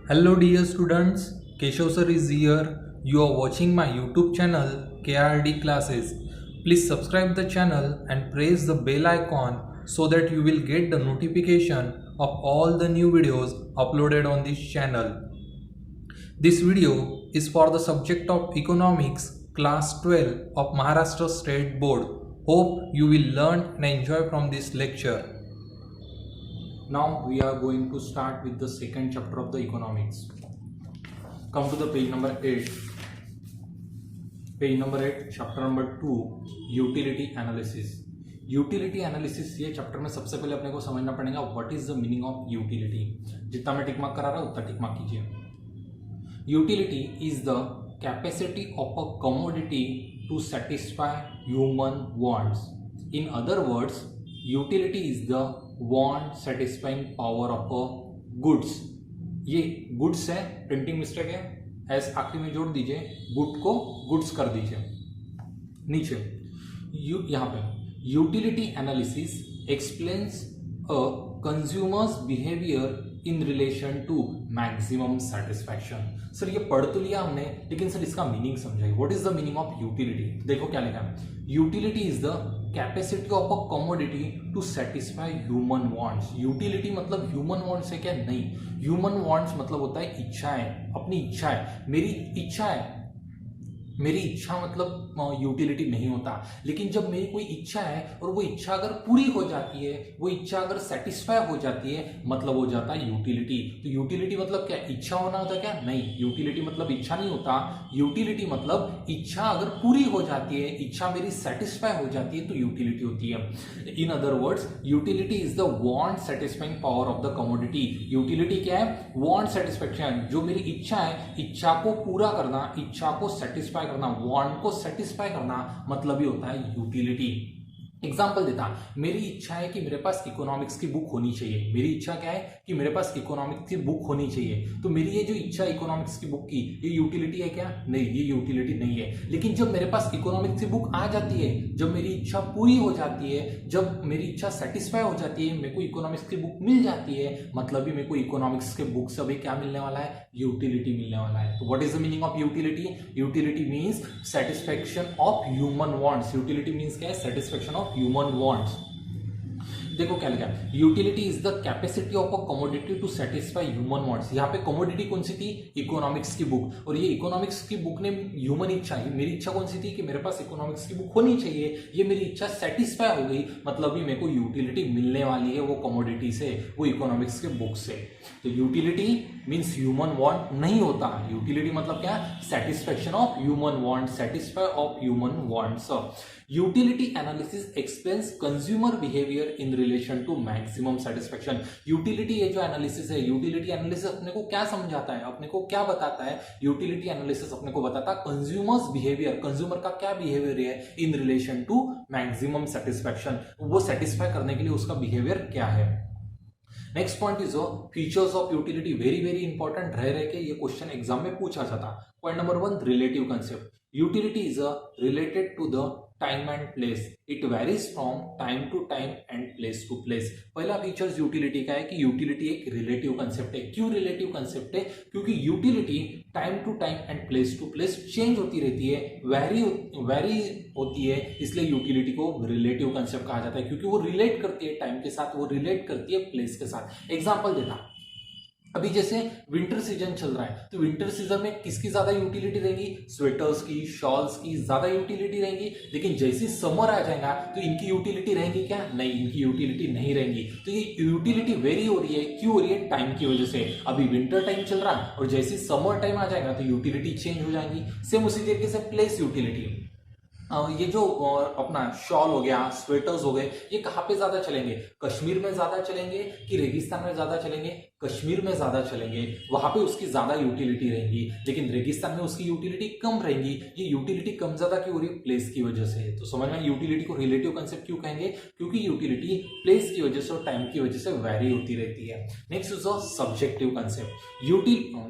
Hello dear students, Keshav sir is here. You are watching my YouTube channel KRD Classes. Please subscribe the channel and press the bell icon so that you will get the notification of all the new videos uploaded on this channel. This video is for the subject of Economics class 12 of Maharashtra State Board. Hope you will learn and enjoy from this lecture. Now we are going to start with the second chapter of the economics. Come to the page number 8. Page number 8, chapter number 2, utility analysis. Utility analysis ये chapter में सबसे पहले अपने को समझना पड़ेगा what is the meaning of utility. जितना मैं टिक मार्क करा रहा हूं उतना टिक मार्क कीजिए. Utility is the capacity of a commodity to satisfy human wants. In other words, utility is the want satisfying power of a goods. ये goods है, printing mistake है, एस आखिरी में जोड़ दीजिए, गुड को गुड्स कर दीजिए. नीचे यहां पे utility analysis explains a consumer's behaviour in relation to maximum satisfaction. Sir ये पढ़ तो लिया हमने, लेकिन सर इसका मीनिंग समझाइए. What is the meaning of utility? देखो क्या लिखा है. Utility is the capacity of a commodity to satisfy human wants. Utility मतलब ह्यूमन वांट्स है क्या? नहीं. ह्यूमन वांट्स मतलब होता है इच्छाएं, अपनी इच्छा है, मेरी इच्छा है. मेरी इच्छा मतलब यूटिलिटी नहीं होता. लेकिन जब मेरी कोई इच्छा है और वो इच्छा अगर पूरी हो जाती है, वो इच्छा अगर सेटिस्फाई हो जाती है, मतलब हो जाता है यूटिलिटी. तो यूटिलिटी मतलब क्या? इच्छा होना होता है क्या? नहीं. यूटिलिटी मतलब इच्छा नहीं होता. यूटिलिटी मतलब इच्छा अगर पूरी हो जाती है, इच्छा मेरी सेटिस्फाई हो जाती है, तो यूटिलिटी होती है. इन other words, utility is the want satisfying power of the commodity. Utility क्या है? Want satisfaction. जो मेरी इच्छा है, इच्छा को पूरा करना, इच्छा को सेटिस्फाई करना, वांट को सेटिस्फाई करना, मतलब ही होता है यूटिलिटी. एग्जाम्पल देता, मेरी इच्छा है कि मेरे पास इकोनॉमिक्स की बुक होनी चाहिए. मेरी इच्छा क्या है? कि मेरे पास इकोनॉमिक्स की बुक होनी चाहिए. तो मेरी ये जो इच्छा है इकोनॉमिक्स की बुक की, ये यूटिलिटी है क्या? नहीं, ये यूटिलिटी नहीं है. लेकिन जब मेरे पास इकोनॉमिक्स की बुक आ जाती है, जब मेरी इच्छा पूरी हो जाती है, जब मेरी इच्छा सेटिस्फाई हो जाती है, मेरे को इकोनॉमिक्स की बुक मिल जाती है, मतलब ही मेरे को इकोनॉमिक्स के बुक से अभी क्या मिलने वाला है? यूटिलिटी मिलने वाला है. तो what is the meaning of utility? Utility means satisfaction of human wants. Utility means क्या है? Satisfaction of human wants. देखो क्या लिखा है. Utility is the capacity of a commodity to satisfy human wants. यहाँ पे कमोडिटी कौन सी थी? इकोनॉमिक्स की बुक. और ये इकोनॉमिक्स की बुक ने ह्यूमन इच्छा, मेरी इच्छा कौन सी थी? कि मेरे पास इकोनॉमिक्स की बुक होनी चाहिए. ये मेरी इच्छा सेटिस्फाई हो गई, मतलब भी मेरे को यूटिलिटी मिलने वाली है वो कमोडिटी से, वो इकोनॉमिक्स के बुक से. तो यूटिलिटी मीन्स ह्यूमन वांट नहीं होता. यूटिलिटी मतलब क्या? Satisfaction of human want, satisfy of human wants. Utility analysis explains consumer behaviour in relation to maximum satisfaction. Utility ये जो एनालिसिस है, यूटिलिटी एनालिसिस अपने को क्या समझाता है, अपने को क्या बताता है? यूटिलिटी एनालिसिस अपने को बताता है कंज्यूमर्स बिहेवियर, कंज्यूमर का क्या बिहेवियर है in relation to maximum satisfaction. वो सेटिस्फाई करने के लिए उसका बिहेवियर क्या है. Next point is features of utility. Very very important रह रहे के ये क्वेश्चन एग्जाम में पूछा जाता. Point number 1, relative concept. Utility is related to the time and place. It varies from time to time and place to place. पहला features utility का है कि यूटिलिटी एक रिलेटिव कंसेप्ट है. क्यों रिलेटिव कंसेप्ट है? क्योंकि utility time to time and place to place change होती रहती है, वेरी होती है, इसलिए यूटिलिटी को रिलेटिव कंसेप्ट कहा जाता है. क्योंकि वो रिलेट करती है टाइम के साथ, वो रिलेट करती है प्लेस के साथ. एग्जाम्पल देता, अभी जैसे विंटर सीजन चल रहा है, तो विंटर सीजन में किसकी ज्यादा यूटिलिटी रहेगी? स्वेटर्स की, शॉल्स की ज्यादा यूटिलिटी रहेगी. लेकिन जैसे समर आ जाएगा तो इनकी यूटिलिटी रहेगी क्या? नहीं, इनकी यूटिलिटी नहीं रहेगी. तो ये यूटिलिटी वेरी हो रही है. क्यों हो रही है? टाइम की वजह से. अभी विंटर टाइम चल रहा है और जैसे समर टाइम आ जाएगा तो यूटिलिटी चेंज हो जाएगी. सेम उसी तरीके से प्लेस यूटिलिटी. ये जो अपना शॉल हो गया, स्वेटर्स हो गए, ये कहाँ पे ज्यादा चलेंगे? कश्मीर में ज्यादा चलेंगे कि रेगिस्तान में ज्यादा चलेंगे? कश्मीर में ज्यादा चलेंगे, वहां पे उसकी ज्यादा यूटिलिटी रहेगी. लेकिन रेगिस्तान में उसकी यूटिलिटी कम रहेगी. ये यूटिलिटी कम ज्यादा क्यों हो रही है? प्लेस की वजह से. तो समझ में यूटिलिटी को रिलेटिव कंसेप्ट क्यों कहेंगे? क्योंकि यूटिलिटी प्लेस की वजह से और टाइम की वजह से वेरी होती रहती है. Next is subjective concept.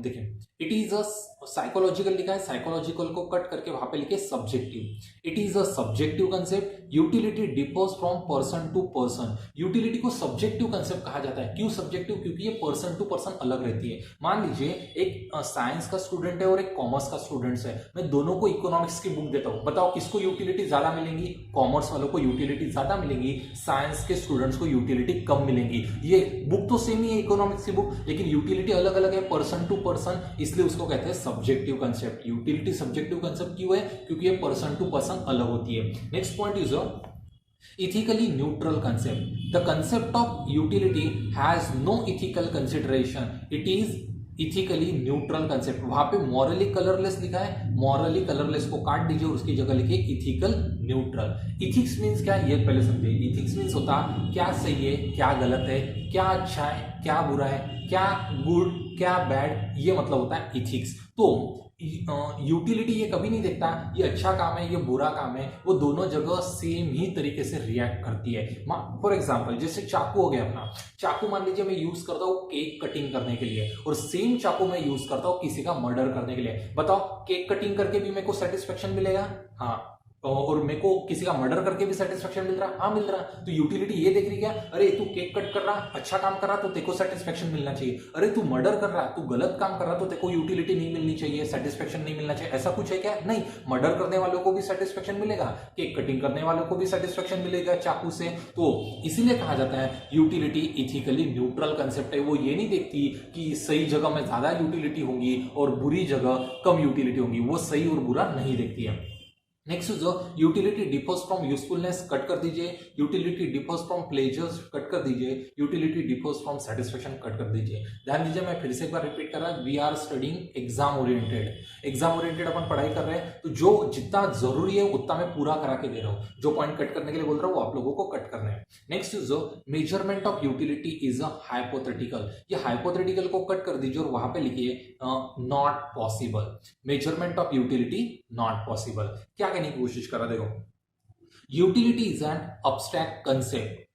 देखिए, इट इज अ साइकोलॉजिकल लिखा है, साइकोलॉजिकल को कट करके वहां पे लिखे subjective. It is a subjective concept. Utility differs from person to person. Utility को सब्जेक्टिव कंसेप्ट कहा जाता है। क्यों सब्जेक्टिव? क्योंकि ये पर्सन टू पर्सन अलग रहती है। मान लीजिए एक साइंस का स्टूडेंट है और एक कॉमर्स का स्टूडेंट है, मैं दोनों को इकोनॉमिक्स की बुक देता हूं, बताओ किसको यूटिलिटी ज्यादा मिलेंगी? कॉमर्स वालों को यूटिलिटी ज्यादा मिलेंगी, साइंस के स्टूडेंट्स को यूटिलिटी कम मिलेंगी। ये बुक तो सेम ही है इकोनॉमिक्स की बुक, लेकिन यूटिलिटी अलग अलग है पर्सन टू पर्सन, इसलिए उसको कहते हैं subjective concept. Utility subjective concept क्यों है? क्योंकि ये पर्सन टू पर्सन अलग होती है। Next point is ethically neutral concept. The concept of utility has no ethical consideration. It is ethically neutral concept. वहां पे मॉरली कलरलेस लिखा है, मॉरली कलरलेस को काट दीजिए और उसकी जगह लिखिए इथिकल न्यूट्रल। इथिक्स मींस क्या है ये पहले समझिए। इथिक्स मींस होता क्या सही है, क्या गलत है, क्या अच्छा है, क्या बुरा है, क्या गुड, क्या बैड, ये मतलब होता है इथिक्स। तो यूटिलिटी ये कभी नहीं देखता ये अच्छा काम है ये बुरा काम है, वो दोनों जगह सेम ही तरीके से रिएक्ट करती है। फॉर एग्जांपल जैसे चाकू हो गया अपना, चाकू मान लीजिए मैं यूज करता हूँ केक कटिंग करने के लिए और सेम चाकू मैं यूज करता हूँ किसी का मर्डर करने के लिए। बताओ केक कटिंग करके भी मेरे को सेटिस्फेक्शन मिलेगा? हाँ। और मेरे को किसी का मर्डर करके भी सेटिस्फेक्शन मिल रहा? हाँ मिल रहा। तो यूटिलिटी ये देख रही क्या? अरे तू केक कट कर रहा, अच्छा काम कर रहा तो तेको सेटिस्फेक्शन मिलना चाहिए। अरे तू मर्डर कर रहा, तू गलत काम कर रहा तो तेको यूटिलिटी नहीं मिलनी चाहिए, सेटिस्फेक्शन नहीं मिलना चाहिए। ऐसा कुछ है क्या? नहीं। मर्डर करने वालों को भी सेटिस्फेक्शन मिलेगा, केक कटिंग करने वालों को भी सेटिस्फेक्शन मिलेगा चाकू से। तो इसीलिए कहा जाता है यूटिलिटी इथिकली न्यूट्रल कंसेप्ट है। वो ये नहीं देखती कि सही जगह में ज्यादा यूटिलिटी होंगी और बुरी जगह कम यूटिलिटी होंगी, वो सही और बुरा नहीं देखती है। नेक्स्ट जो utility differs from usefulness cut कर दीजिए, utility differs from pleasures cut कर दीजिए, utility differs from satisfaction cut कर दीजिए। ध्यान दीजिए मैं फिर से एक बार रिपीट कर रहा हूं, we are studying exam oriented. Exam oriented अपन पढ़ाई कर रहे हैं तो जो जितना जरूरी है उतना मैं पूरा करा के दे रहा हूं। जो पॉइंट कट करने के लिए बोल रहा हूं वो आप लोगों को कट करना है। नेक्स्ट जो measurement of utility is a hypothetical. ये हाइपोथेटिकल को कट कर दीजिए और वहां पे लिखिए not possible. Measurement of utility not possible. क्या कहने की कोशिश कर रहा? देखो utility is an abstract concept.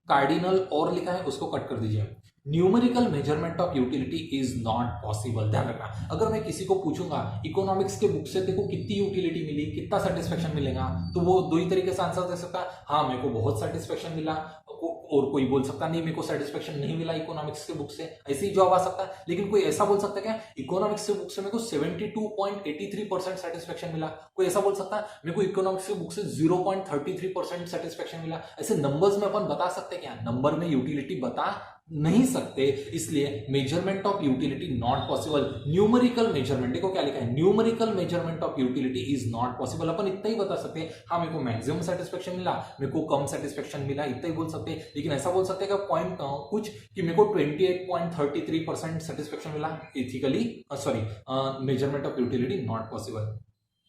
Cardinal और लिखा है उसको कट कर दीजिए। Numerical measurement of utility is not possible. ध्यान रखना, अगर मैं किसी को पूछूंगा इकोनॉमिक्स के बुक से तेको कितनी यूटिलिटी मिली, कितना सेटिस्फेक्शन मिलेगा, तो वो दो ही तरीके से आंसर दे सकता है। हाँ मेरे को बहुत सेटिस्फेक्शन मिला, और कोई बोल सकता नहीं मेरे को सेटिस्फेक्शन नहीं मिला इकोनॉमिक्स के बुक से, ऐसे ही जवाब आ सकता है। लेकिन कोई ऐसा बोल सकता है क्या इकोनॉमिक्स के बुक से मेरे को 72.83% सेटिस्फेक्शन मिला? कोई ऐसा बोल सकता है मेरे को इकोनॉमिक्स के बुक से 0.33% सेटिस्फेक्शन मिला? ऐसे नंबर्स में अपन बता सकते हैं क्या? नंबर में यूटिलिटी बता नहीं सकते, इसलिए measurement of utility not possible. Numerical measurement, देखो क्या लिखा है, numerical measurement of utility is not possible. अपन इतना ही बता सकते हैं हाँ मेरे को मैक्सिमम सेटिस्फेक्शन मिला, मेरे को कम सेटिस्फेक्शन मिला, इतना ही बोल सकते हैं। लेकिन ऐसा बोल सकते हैं कि पॉइंट कुछ कि मेरे को 28.33% सेटिस्फेक्शन मिला, ethically sorry measurement of utility not possible.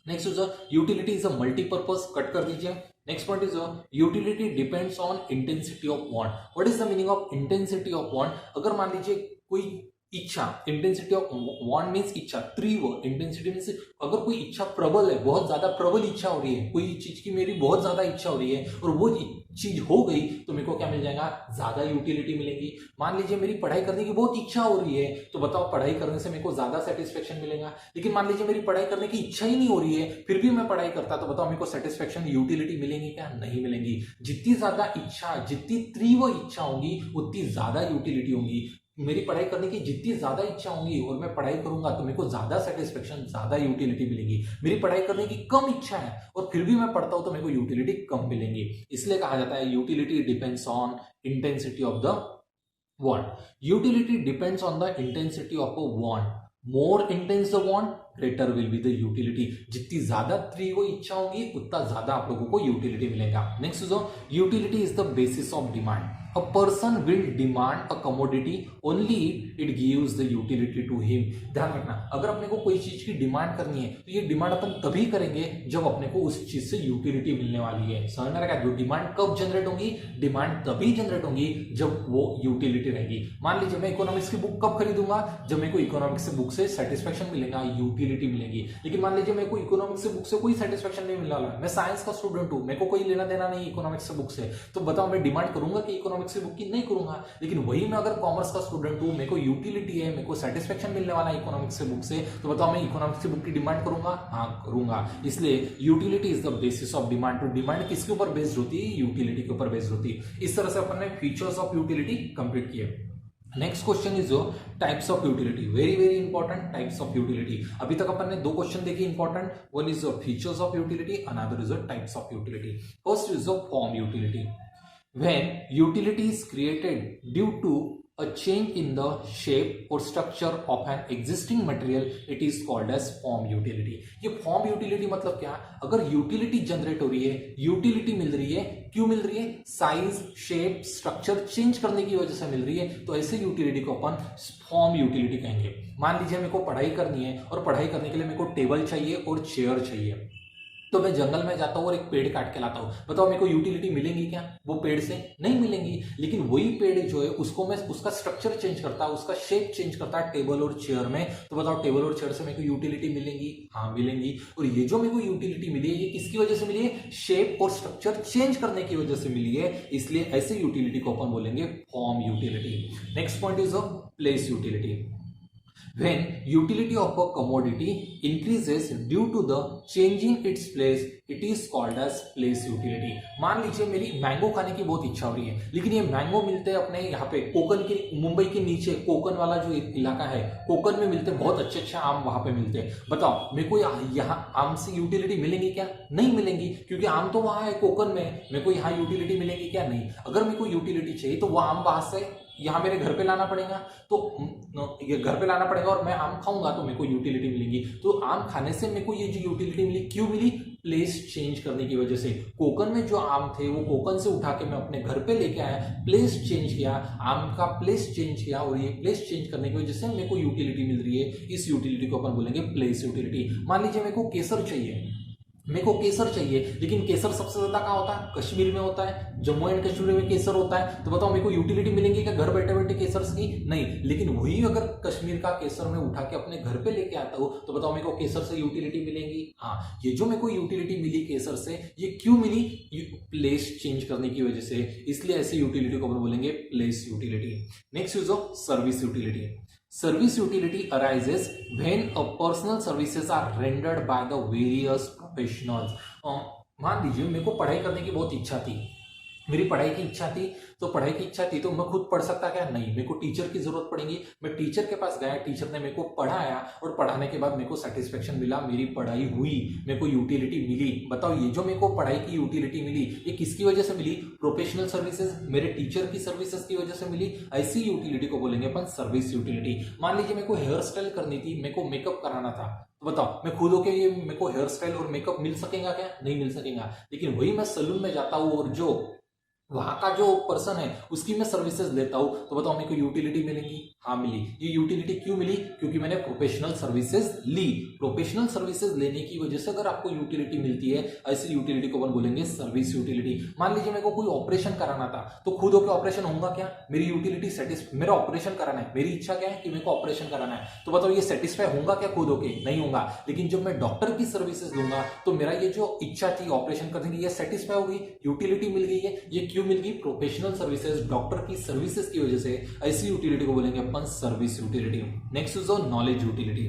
Next is utility is a multipurpose, cut कर दीजिए। Next point is utility depends on intensity of want. What is the meaning of intensity of want? अगर मान लीजिए कोई इच्छा, intensity of want means इच्छा, तीव्र। Intensity means अगर कोई इच्छा प्रबल है, बहुत ज्यादा प्रबल इच्छा हो रही है, कोई चीज की मेरी बहुत ज्यादा इच्छा हो रही है और वो चीज हो गई तो मेरे को क्या मिल जाएगा? ज्यादा यूटिलिटी मिलेगी। मान लीजिए मेरी पढ़ाई करने की बहुत इच्छा हो रही है तो बताओ पढ़ाई करने से मेरे को ज्यादा सेटिस्फेक्शन मिलेगा। लेकिन मान लीजिए मेरी पढ़ाई करने की इच्छा ही नहीं हो रही है फिर भी मैं पढ़ाई करता तो बताओ मेरे को सेटिस्फेक्शन यूटिलिटी मिलेगी क्या? नहीं मिलेगी। जितनी ज्यादा इच्छा, जितनी तीव्र इच्छा होगी उतनी ज्यादा यूटिलिटी होगी। मेरी पढ़ाई करने की जितनी ज्यादा इच्छा होगी और मैं पढ़ाई करूंगा तो मेरे को ज्यादा सेटिस्फेक्शन, ज्यादा यूटिलिटी मिलेगी। मेरी पढ़ाई करने की कम इच्छा है और फिर भी मैं पढ़ता हूं तो मेरे को यूटिलिटी कम मिलेंगी। इसलिए कहा जाता है utility depends on intensity of the want. Utility depends on the intensity of a want. More intense the want, greater will be the utility. जितनी ज्यादा तीव्र इच्छा होगी उतना ज्यादा आप लोगों को यूटिलिटी मिलेगा। नेक्स्ट जो utility is the basis of demand. A person will demand a commodity only it gives the utility to him। ध्यान रखना, अगर अपने को कोई चीज की डिमांड करनी है तो ये डिमांड अपन तभी करेंगे जब अपने को उस चीज से यूटिलिटी मिलने वाली है। समझ में आ रहा है? जो डिमांड कब जनरेट होंगी? डिमांड तभी जनरेट होंगी जब वो यूटिलिटी रहेगी। मान लीजिए मैं इकोनॉमिक्स की बुक कब खरीदूंगा? जब मेरे को इकोनॉमिक्स बुक से सेटिस्फेक्शन मिलेगा, यूटिलिटी यूटिलिटी मिलेगी। लेकिन मान लीजिए मेरे को इकोनॉमिक्स से बुक से कोई सेटिस्फेक्शन नहीं मिलने वाला, मैं साइंस का स्टूडेंट हूँ, मेरे को कोई लेना देना नहीं इकोनॉमिक्स से बुक से, तो बताओ मैं डिमांड करूंगा कि इकोनॉमिक्स की बुक की? नहीं करूंगा। लेकिन वही मैं अगर कॉमर्स का स्टूडेंट हूँ, मेरे को यूटिलिटी है, मेरे को सेटिस्फेक्शन मिलने वाला है इकोनॉमिक्स से बुक से, तो बताओ मैं इकोनॉमिक्स की बुक की डिमांड करूंगा? हाँ करूंगा। इसलिए utility is the basis of demand. तो डिमांड किसके ऊपर बेस्ड होती है? यूटिलिटी के ऊपर बेस्ड होती है। इस तरह से अपन ने फीचर्स ऑफ यूटिलिटी कंप्लीट किए। Next question is types of utility. Very very important, types of utility. अभी तक अपन ने दो क्वेश्चन देखे important, one is features of utility, another is types of utility. First is form utility. When utility is created due to a change in the shape or structure of an existing material, it is called as form utility. ये form utility मतलब क्या? अगर utility generate हो रही है, utility मिल रही है, क्यों मिल रही है? साइज, शेप, स्ट्रक्चर चेंज करने की वजह से मिल रही है, तो ऐसे यूटिलिटी को अपन फॉर्म यूटिलिटी कहेंगे। मान लीजिए मेरे को पढ़ाई करनी है और पढ़ाई करने के लिए मेरे को टेबल चाहिए और चेयर चाहिए, तो मैं जंगल में जाता हूँ और एक पेड़ काट के लाता हूँ। बताओ मेरे को यूटिलिटी मिलेंगी क्या? वो पेड़ से नहीं मिलेंगी। लेकिन वही पेड़ जो है उसको मैं उसका स्ट्रक्चर चेंज करता है, उसका शेप चेंज करता है टेबल और चेयर में, तो बताओ टेबल और चेयर से मेरे को यूटिलिटी मिलेंगी? हाँ मिलेंगी। और ये जो मेरे को यूटिलिटी मिली है ये किसकी वजह से मिली है? शेप और स्ट्रक्चर चेंज करने की वजह से मिली है। इसलिए ऐसे यूटिलिटी को अपन बोलेंगे form utility. Next point is place utility. When utility of a commodity increases due to the changing its place, it is called as place utility. मान लीजिए मेरी मैंगो खाने की बहुत इच्छा हो रही है, लेकिन ये मैंगो मिलते हैं अपने यहाँ पे कोकन के, मुंबई के नीचे कोकन वाला जो इलाका है, कोकन में मिलते हैं बहुत अच्छे अच्छे आम, वहां पे मिलते हैं। बताओ मेरे को यहाँ आम से यूटिलिटी मिलेंगी क्या? नहीं मिलेंगी, क्योंकि आम तो वहां है कोकन में, मेरे को यहाँ यूटिलिटी मिलेगी क्या? नहीं। अगर मेरे को यूटिलिटी चाहिए तो वो आम बाहर से यहाँ मेरे घर पे लाना पड़ेगा, तो ये घर पे लाना पड़ेगा और मैं आम खाऊंगा तो मेरे को यूटिलिटी मिलेगी। तो आम खाने से मेरे को ये जो यूटिलिटी मिली, क्यों मिली? प्लेस चेंज करने की वजह से। कोकन में जो आम थे वो कोकन से उठा के मैं अपने घर पे लेके आया, प्लेस चेंज किया, आम का प्लेस चेंज किया, और ये प्लेस चेंज करने की वजह से मेरे को यूटिलिटी मिल रही है। इस यूटिलिटी को अपन बोलेंगे प्लेस यूटिलिटी। मान लीजिए मेरे को केसर चाहिए, मेरे को केसर चाहिए, लेकिन केसर सबसे ज्यादा कहाँ होता है? कश्मीर में होता है, जम्मू एंड कश्मीर में केसर होता है। तो बताओ मेरे को यूटिलिटी मिलेंगी क्या घर बैठे बैठे केसर की? नहीं। लेकिन वही अगर कश्मीर का केसर में उठा के अपने घर पे लेके आता हूँ, तो बताओ मेरे को केसर से यूटिलिटी मिलेंगी? हाँ। ये जो मेरे को यूटिलिटी मिली केसर से, ये क्यों मिली? प्लेस चेंज करने की वजह से। इसलिए ऐसे यूटिलिटी को अपन बोलेंगे place utility. Next use of service utility. Service utility arises when a personal services are rendered by the various professionals. मान लीजिए मेरे को पढ़ाई करने की बहुत इच्छा थी, मेरी पढ़ाई की इच्छा थी, तो पढ़ाई की इच्छा थी तो मैं खुद पढ़ सकता क्या? नहीं, मेरे को टीचर की जरूरत पड़ेगी। मैं टीचर के पास गया, टीचर ने मेरे को पढ़ाया और पढ़ाने के बाद मेरे को सेटिस्फेक्शन मिला, मेरी पढ़ाई हुई, मेरे को यूटिलिटी मिली। बताओ ये जो मेरे को पढ़ाई की यूटिलिटी मिली ये किसकी वजह से मिली? प्रोफेशनल सर्विसेज, मेरे टीचर की सर्विसेज की वजह से मिली। ऐसी यूटिलिटी को बोलेंगे अपन सर्विस यूटिलिटी। मान लीजिए मेरे को हेयर स्टाइल करनी थी, मेरे को मेकअप कराना था, तो बताओ मैं खुद होके ये मेरे को हेयर स्टाइल और मेकअप मिल सकेगा क्या? नहीं मिल सकेगा। लेकिन वही मैं सैलून में जाता हूँ और जो वहां का जो पर्सन है उसकी मैं सर्विसेज लेता हूं, तो बताओ मेरे को यूटिलिटी मिलेंगी? हाँ मिली। ये यूटिलिटी क्यों मिली? क्योंकि मैंने प्रोफेशनल सर्विसेज ली। प्रोफेशनल सर्विसेज लेने की वजह से अगर आपको यूटिलिटी मिलती है, ऐसी यूटिलिटी को अपन बोलेंगे सर्विस यूटिलिटी। मान लीजिए मेरे को कोई ऑपरेशन कराना था, तो खुद होकर ऑपरेशन होगा क्या? मेरी यूटिलिटी सेटिस्फाई, मेरा ऑपरेशन कराना है, मेरी इच्छा क्या है कि मेरे को ऑपरेशन कराना है, तो बताओ ये सेटिस्फाई होगा क्या खुद होके? नहीं होगा। लेकिन जब मैं डॉक्टर की सर्विसेज लूंगा तो मेरा ये जो इच्छा थी ऑपरेशन करने की, ये सेटिस्फाई हो गई, यूटिलिटी मिल गई है। ये क्यों मिल गई? प्रोफेशनल सर्विसेज, डॉक्टर की सर्विसेज की वजह से। ऐसी यूटिलिटी को बोलेंगे अपन service utility. Next is knowledge utility.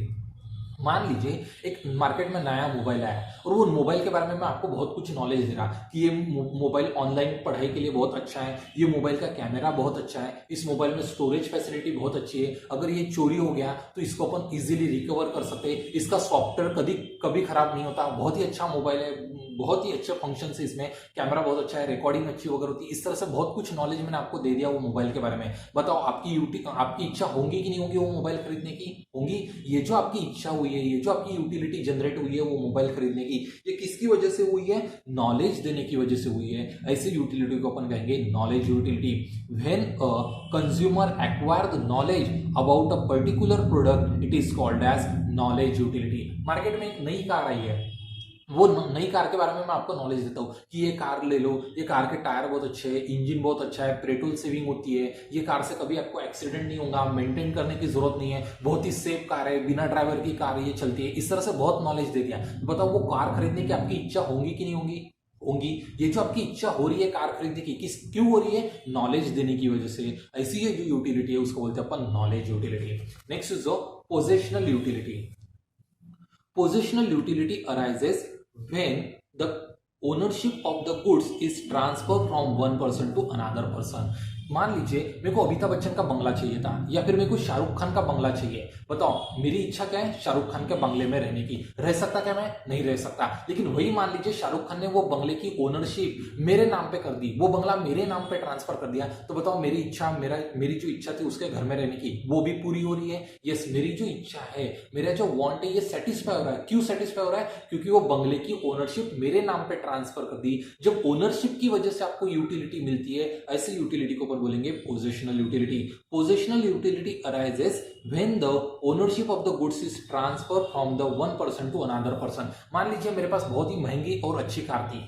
मान लीजिए एक मार्केट में नया मोबाइल आया और वो मोबाइल के बारे में मैं आपको बहुत कुछ नॉलेज दे रहा कि ये मोबाइल ऑनलाइन पढ़ाई के लिए बहुत अच्छा है, ये मोबाइल का कैमरा बहुत अच्छा है, इस मोबाइल में स्टोरेज फैसिलिटी बहुत अच्छी है, अगर ये चोरी हो गया तो इसको अपन इजीली रिकवर कर सकते हैं, इसका सॉफ्टवेयर कभी खराब नहीं होता, बहुत ही अच्छा मोबाइल है, बहुत ही अच्छे फंक्शन है इसमें, कैमरा बहुत अच्छा है, रिकॉर्डिंग अच्छी वगैरह होती है। इस तरह से बहुत कुछ नॉलेज मैंने आपको दे दिया वो मोबाइल के बारे में। बताओ आपकी इच्छा होगी कि नहीं होगी वो मोबाइल खरीदने की? होगी। ये जो आपकी इच्छा हुई है, ये जो आपकी यूटिलिटी जनरेट हुई है वो मोबाइल खरीदने की, ये किसकी वजह से हुई है? नॉलेज देने की वजह से हुई है। ऐसे यूटिलिटी को अपन कहेंगे knowledge utility. When a consumer acquire the knowledge about a particular product, it is called as knowledge utility. Market में एक नई कार आई है, वो नई कार के बारे में मैं आपको नॉलेज देता हूँ कि ये कार ले लो, ये कार के टायर बहुत अच्छे हैं, इंजन बहुत अच्छा है, पेट्रोल सेविंग होती है, ये कार से कभी आपको एक्सीडेंट नहीं होगा, मेंटेन करने की जरूरत नहीं है, बहुत ही सेफ कार है, बिना ड्राइवर की कार ये चलती है। इस तरह से बहुत नॉलेज दे दिया। बताओ वो कार खरीदने की आपकी इच्छा होगी कि नहीं होगी? होंगी। ये जो आपकी इच्छा हो रही है कार खरीदने की, किस क्यों हो रही है? नॉलेज देने की वजह से। ऐसी ये जो यूटिलिटी है उसको बोलते हैं अपन knowledge utility. Next is positional utility. Positional utility arises when the ownership of the goods is transferred from one person to another person। मान लीजिए मेरे को अमिताभ बच्चन का बंगला चाहिए था या फिर मेरे को शाहरुख खान का बंगला चाहिए। बताओ मेरी इच्छा क्या है? शाहरुख खान के बंगले में रहने की। रह सकता क्या मैं? नहीं रह सकता। लेकिन वही मान लीजिए शाहरुख खान ने वो बंगले की ओनरशिप मेरे नाम पे कर दी, वो बंगला मेरे नाम पे ट्रांसफर कर दिया, तो बताओ मेरी इच्छा, मेरी जो इच्छा थी उसके घर में रहने की, वो भी पूरी हो रही है। यस, मेरी जो इच्छा है, मेरा जो वांट है, ये सेटिस्फाई हो रहा है। क्यों सेटिस्फाई हो रहा है? क्योंकि वो बंगले की ओनरशिप मेरे नाम पे ट्रांसफर कर दी। जब ओनरशिप की वजह से आपको यूटिलिटी मिलती है, ऐसी यूटिलिटी को अपन बोलेंगे positional utility. Positional utility arises when the ownership of the goods is transferred from the one person to another person। मान लीजिए मेरे पास बहुत ही महंगी और अच्छी कार थी,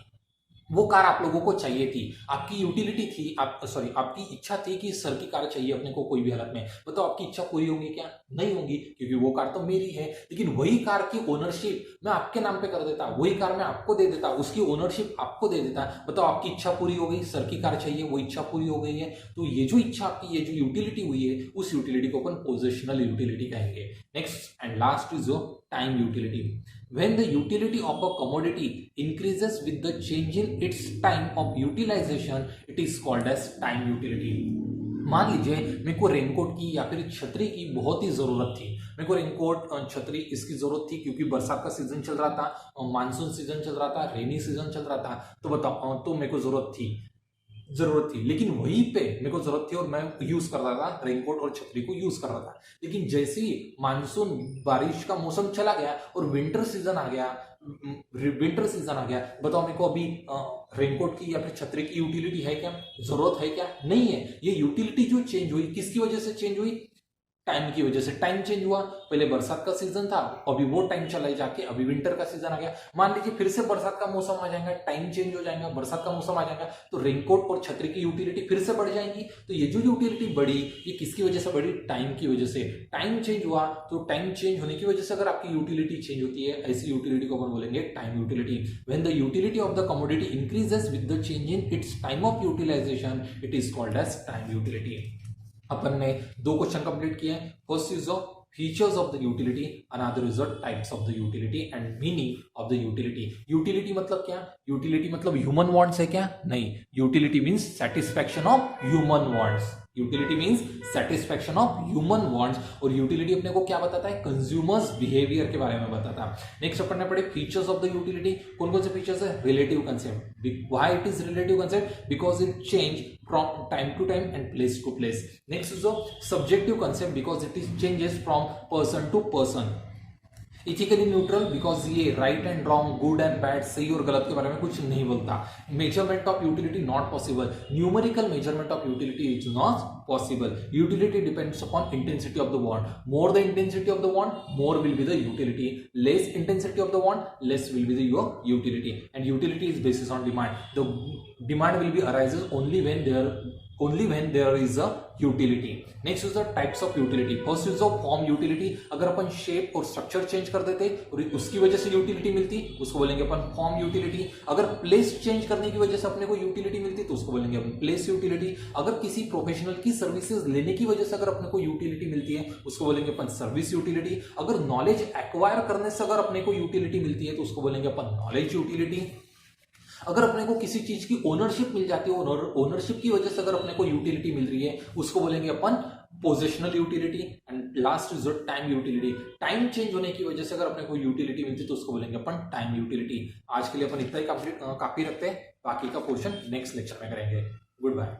वो कार आप लोगों को चाहिए थी, आपकी यूटिलिटी थी, आपकी इच्छा थी कि सर की कार चाहिए अपने को कोई भी हालत में। बताओ आपकी इच्छा पूरी होगी क्या? नहीं होगी, क्योंकि वो कार तो मेरी है। लेकिन वही कार की ओनरशिप मैं आपके नाम पे कर देता, वही कार मैं आपको दे देता, उसकी ओनरशिप आपको दे देता। बताओ आपकी इच्छा पूरी हो गई, सर की कार चाहिए, वो इच्छा पूरी हो गई है। तो ये जो इच्छा आपकी, ये जो यूटिलिटी हुई है, उस यूटिलिटी को अपन पोजिशनल यूटिलिटी कहेंगे। Next and last is time utility. When the utility of a commodity increases with the change in its time of utilization, it is called as time utility। मान लीजिए मेरे को raincoat की या फिर छतरी की बहुत ही जरूरत थी। मेरे को रेनकोट, छतरी इसकी जरूरत थी क्योंकि बरसात का सीजन चल रहा था, मानसून सीजन चल रहा था, रेनी सीजन चल रहा था। तो बताओ, तो मेरे को जरूरत थी, लेकिन वहीं पे मेरे को जरूरत थी और मैं यूज कर रहा था, रेनकोट और छतरी को यूज कर रहा था। लेकिन जैसे ही मानसून, बारिश का मौसम चला गया और विंटर सीजन आ गया, बताओ मेरे को अभी रेनकोट की या फिर छतरी की यूटिलिटी है क्या? जरूरत है क्या? नहीं है। ये यूटिलिटी जो चेंज हुई, किसकी वजह से चेंज हुई? टाइम की वजह से। टाइम चेंज हुआ, पहले बरसात का सीजन था, अभी वो टाइम चला जाके अभी विंटर का सीजन आ गया। मान लीजिए फिर से बरसात का मौसम आ जाएगा, टाइम चेंज हो जाएगा, बरसात का मौसम आ जाएगा, तो रेनकोट और छतरी की यूटिलिटी फिर से बढ़ जाएगी। तो ये जो यूटिलिटी बढ़ी, ये किसकी वजह से बढ़ी? टाइम की वजह से। टाइम चेंज हुआ, तो टाइम चेंज होने की वजह से अगर आपकी यूटिलिटी चेंज होती है, ऐसी यूटिलिटी को अपन बोलेंगे time utility. When the utility of the commodity increases with the change in its time of utilisation, it is called as time utility. अपन ने 2 क्वेश्चन कंप्लीट किए। First is features of the utility, another is types of the utility and meaning of the utility. Utility मतलब क्या? Utility मतलब human wants है क्या? नहीं, utility means satisfaction of human wants. Utility means satisfaction of human wants. और utility अपने को क्या बताता है? कंज्यूमर्स बिहेवियर के बारे में बताता है। नेक्स्ट अपन ने पढ़े फीचर्स ऑफ द यूटिलिटी। कौन कौन से फीचर्स है? Relative concept. Why it is relative concept? Because it change from time to time and place to place। Next is a subjective concept because it is changes from person to person। Ethically neutral because ये right and wrong, good and bad, सही और गलत के बारे में कुछ नहीं बोलता। Measurement of utility not possible. Numerical measurement of utility is not possible. Utility depends upon intensity of the want. More the intensity of the want, more will be the utility. Less intensity of the want, less will be the your utility. And utility is basis on demand. The demand will be arises only when there is a utility। Next is the types of utility। First is the form utility। अगर अपन shape और structure change कर देते और उसकी वजह से utility मिलती, उसको बोलेंगे अपन फॉर्म यूटिलिटी। अगर प्लेस चेंज करने की वजह से अपने को यूटिलिटी मिलती, तो उसको बोलेंगे अपन प्लेस यूटिलिटी। अगर किसी प्रोफेशनल की सर्विसेज लेने की वजह से अगर अपने को यूटिलिटी मिलती है, उसको बोलेंगे अपन सर्विस यूटिलिटी। अगर नॉलेज एक्वायर करने से अगर अपने को यूटिलिटी मिलती है, तो उसको बोलेंगे अपन नॉलेज यूटिलिटी। अगर अपने को किसी चीज की ओनरशिप मिल जाती है और ओनरशिप की वजह से अगर अपने को यूटिलिटी मिल रही है, उसको बोलेंगे अपन positional utility. And last is time utility. Time change होने की वजह से अगर अपने को यूटिलिटी मिलती है, तो उसको बोलेंगे अपन टाइम यूटिलिटी। आज के लिए अपन इतना ही काफी रखते हैं, बाकी का पोर्शन नेक्स्ट लेक्चर में करेंगे। Good bye.